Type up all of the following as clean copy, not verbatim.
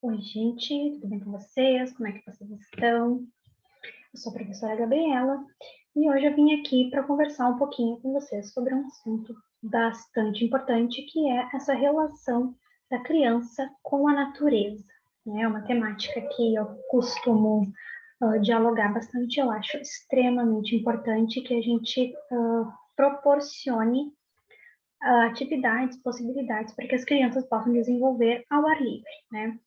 Oi, gente, tudo bem com vocês? Como é que vocês estão? Eu sou a professora Gabriela e hoje eu vim aqui para conversar um pouquinho com vocês sobre um assunto bastante importante, que é essa relação da criança com a natureza. É uma temática que eu costumo dialogar bastante. Eu acho extremamente importante que a gente proporcione atividades, possibilidades para que as crianças possam desenvolver ao ar livre, né?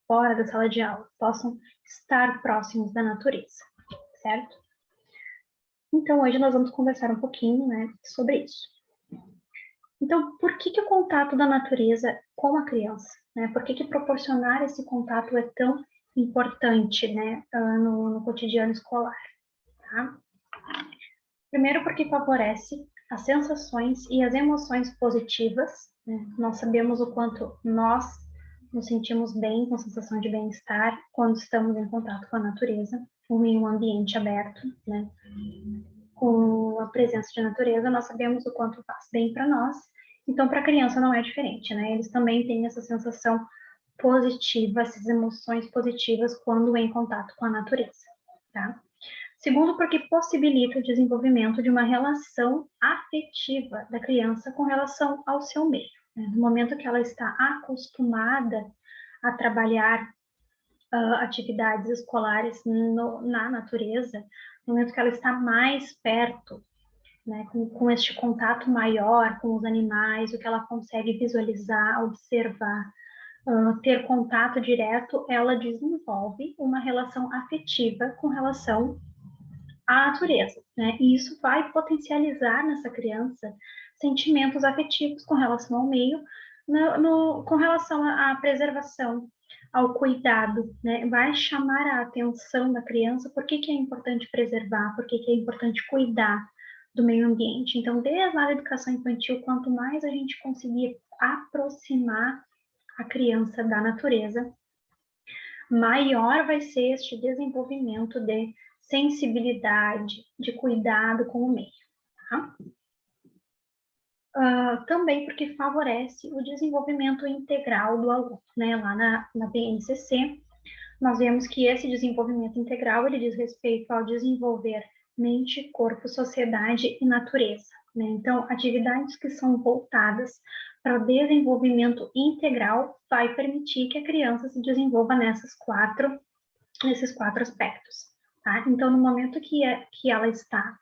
Fora da sala de aula, possam estar próximos da natureza, certo? Então, hoje nós vamos conversar um pouquinho, né, sobre isso. Então, por que o contato da natureza com a criança, né? Por que proporcionar esse contato é tão importante, né, no cotidiano escolar, tá? Primeiro, porque favorece as sensações e as emoções positivas, né? Nós sabemos o quanto nós nos sentimos bem, com sensação de bem-estar, quando estamos em contato com a natureza, ou em um ambiente aberto, né? Com a presença de natureza, nós sabemos o quanto faz bem para nós. Então, para a criança não é diferente, né? Eles também têm essa sensação positiva, essas emoções positivas quando em contato com a natureza, tá? Segundo, porque possibilita o desenvolvimento de uma relação afetiva da criança com relação ao seu meio. Né? No momento que ela está acostumada a trabalhar atividades escolares na natureza, no momento que ela está mais perto, né, com este contato maior com os animais, o que ela consegue visualizar, observar, ter contato direto, ela desenvolve uma relação afetiva com relação à natureza, né? E isso vai potencializar nessa criança sentimentos afetivos com relação ao meio, com relação à preservação, ao cuidado, né? Vai chamar a atenção da criança por que é importante preservar, por que é importante cuidar do meio ambiente. Então, desde a educação infantil, quanto mais a gente conseguir aproximar a criança da natureza, maior vai ser este desenvolvimento de sensibilidade, de cuidado com o meio. Tá? Também porque favorece o desenvolvimento integral do aluno, né? Lá na BNCC, nós vemos que esse desenvolvimento integral, ele diz respeito ao desenvolver mente, corpo, sociedade e natureza, né? Então, atividades que são voltadas para o desenvolvimento integral vai permitir que a criança se desenvolva nesses quatro aspectos, tá? Então, no momento que ela está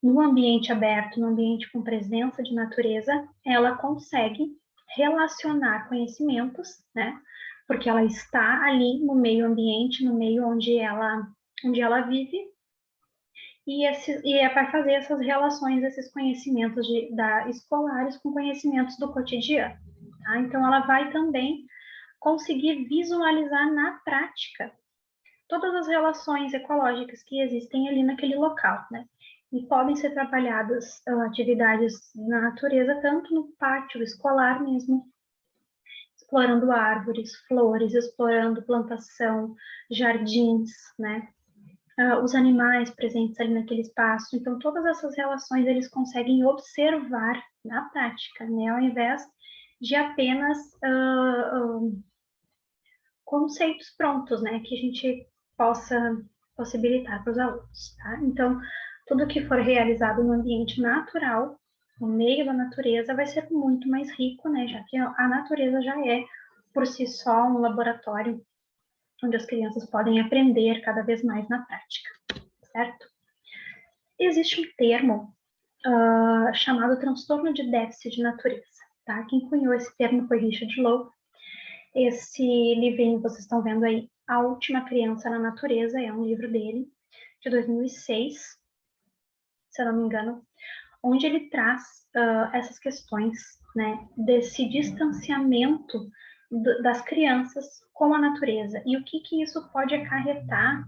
no ambiente aberto, no ambiente com presença de natureza, ela consegue relacionar conhecimentos, né? Porque ela está ali no meio ambiente, no meio onde ela vive, e vai fazer essas relações, esses conhecimentos escolares com conhecimentos do cotidiano. Tá? Então, ela vai também conseguir visualizar na prática todas as relações ecológicas que existem ali naquele local, né? E podem ser trabalhadas atividades na natureza, tanto no pátio escolar mesmo, explorando árvores, flores, explorando plantação, jardins, né? Os animais presentes ali naquele espaço. Então, todas essas relações eles conseguem observar na prática, né? Ao invés de apenas conceitos prontos, né? Que a gente possa possibilitar para os alunos, tá? Então, tudo que for realizado no ambiente natural, no meio da natureza, vai ser muito mais rico, né? Já que a natureza já é, por si só, um laboratório onde as crianças podem aprender cada vez mais na prática, certo? Existe um termo chamado transtorno de déficit de natureza, tá? Quem cunhou esse termo foi Richard Louv. Esse livrinho que vocês estão vendo aí, A Última Criança na Natureza, é um livro dele, de 2006, se eu não me engano, onde ele traz essas questões, né, desse distanciamento das crianças com a natureza e o que isso pode acarretar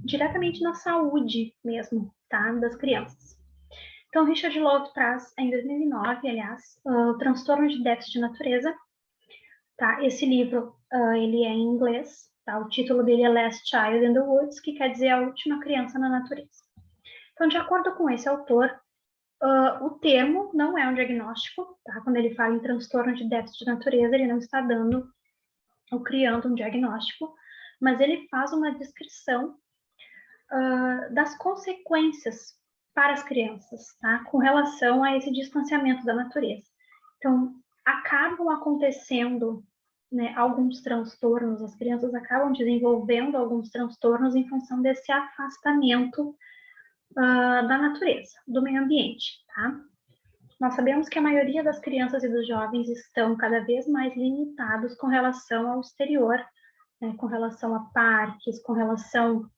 diretamente na saúde mesmo, tá, das crianças. Então, Richard Louv traz, em 2009, aliás, o transtorno de déficit de natureza. Tá? Esse livro, ele é em inglês, tá? O título dele é Last Child in the Woods, que quer dizer A Última Criança na Natureza. Então, de acordo com esse autor, o termo não é um diagnóstico, tá? Quando ele fala em transtorno de déficit de natureza, ele não está dando ou criando um diagnóstico, mas ele faz uma descrição das consequências para as crianças, tá? Com relação a esse distanciamento da natureza. Então, acabam acontecendo, né, alguns transtornos, as crianças acabam desenvolvendo alguns transtornos em função desse afastamento da natureza, do meio ambiente, tá? Nós sabemos que a maioria das crianças e dos jovens estão cada vez mais limitados com relação ao exterior, né, com relação a parques, com relação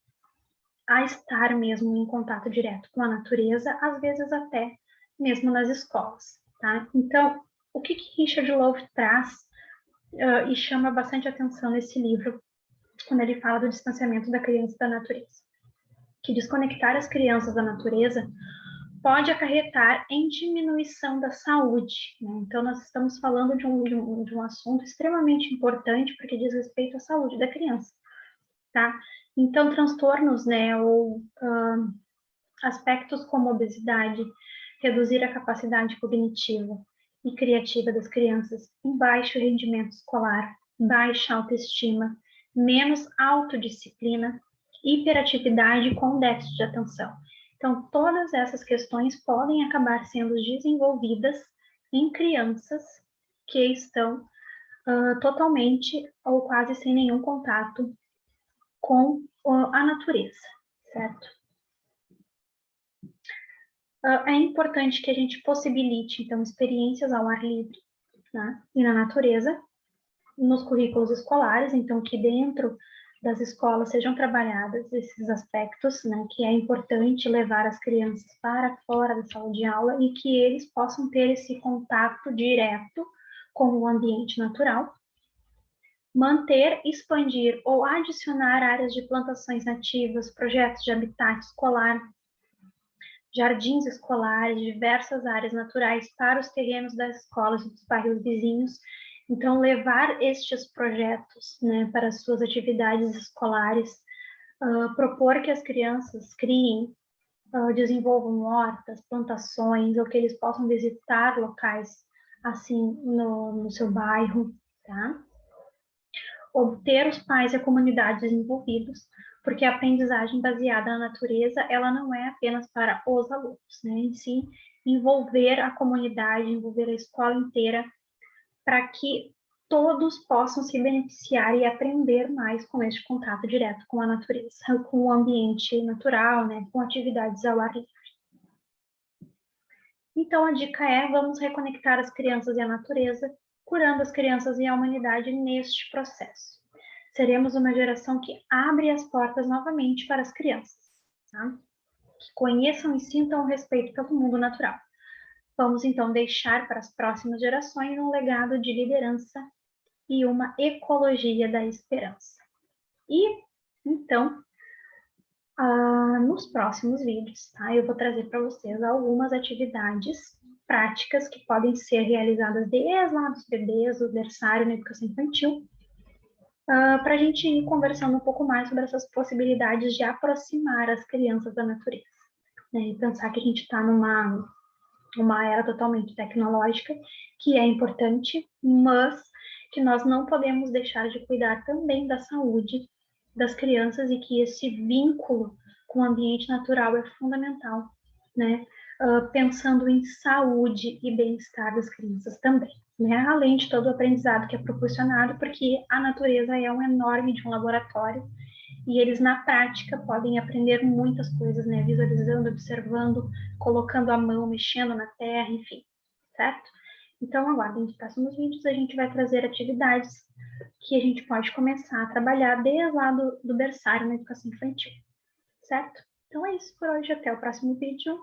a estar mesmo em contato direto com a natureza, às vezes até mesmo nas escolas, tá? Então, o que Richard Louv traz e chama bastante atenção nesse livro, quando ele fala do distanciamento da criança da natureza? Que desconectar as crianças da natureza pode acarretar em diminuição da saúde, né? Então, nós estamos falando de um assunto extremamente importante, porque diz respeito à saúde da criança, tá? Então, transtornos, né, ou aspectos como obesidade, reduzir a capacidade cognitiva e criativa das crianças, um baixo rendimento escolar, baixa autoestima, menos autodisciplina, hiperatividade com déficit de atenção. Então, todas essas questões podem acabar sendo desenvolvidas em crianças que estão totalmente ou quase sem nenhum contato com a natureza, certo? É importante que a gente possibilite, então, experiências ao ar livre, né, e na natureza, nos currículos escolares, então, que dentro das escolas sejam trabalhados esses aspectos, né, que é importante levar as crianças para fora da sala de aula e que eles possam ter esse contato direto com o ambiente natural. Manter, expandir ou adicionar áreas de plantações nativas, projetos de habitat escolar, jardins escolares, diversas áreas naturais para os terrenos das escolas e dos bairros vizinhos. Então, levar estes projetos, né, para as suas atividades escolares, propor que as crianças criem, desenvolvam hortas, plantações, ou que eles possam visitar locais assim no seu bairro, tá? Obter os pais e a comunidade envolvidos, porque a aprendizagem baseada na natureza, ela não é apenas para os alunos, né? Em si, envolver a comunidade, envolver a escola inteira, para que todos possam se beneficiar e aprender mais com este contato direto com a natureza, com o ambiente natural, né? Com atividades ao ar livre. Então, a dica é, vamos reconectar as crianças e a natureza, curando as crianças e a humanidade neste processo. Seremos uma geração que abre as portas novamente para as crianças, tá? Que conheçam e sintam o respeito pelo mundo natural. Vamos, então, deixar para as próximas gerações um legado de liderança e uma ecologia da esperança. E, então, nos próximos vídeos, tá? Eu vou trazer para vocês algumas atividades práticas que podem ser realizadas desde lá dos bebês, do berçário na educação infantil, para a gente ir conversando um pouco mais sobre essas possibilidades de aproximar as crianças da natureza, né? E pensar que a gente está numa era totalmente tecnológica, que é importante, mas que nós não podemos deixar de cuidar também da saúde das crianças e que esse vínculo com o ambiente natural é fundamental, né? Pensando em saúde e bem-estar das crianças também, né? Além de todo o aprendizado que é proporcionado, porque a natureza é um enorme de um laboratório e eles na prática podem aprender muitas coisas, né? Visualizando, observando, colocando a mão, mexendo na terra, enfim, certo? Então, aguardem os próximos vídeos, a gente vai trazer atividades que a gente pode começar a trabalhar desde lá do berçário na educação infantil, certo? Então é isso por hoje, até o próximo vídeo.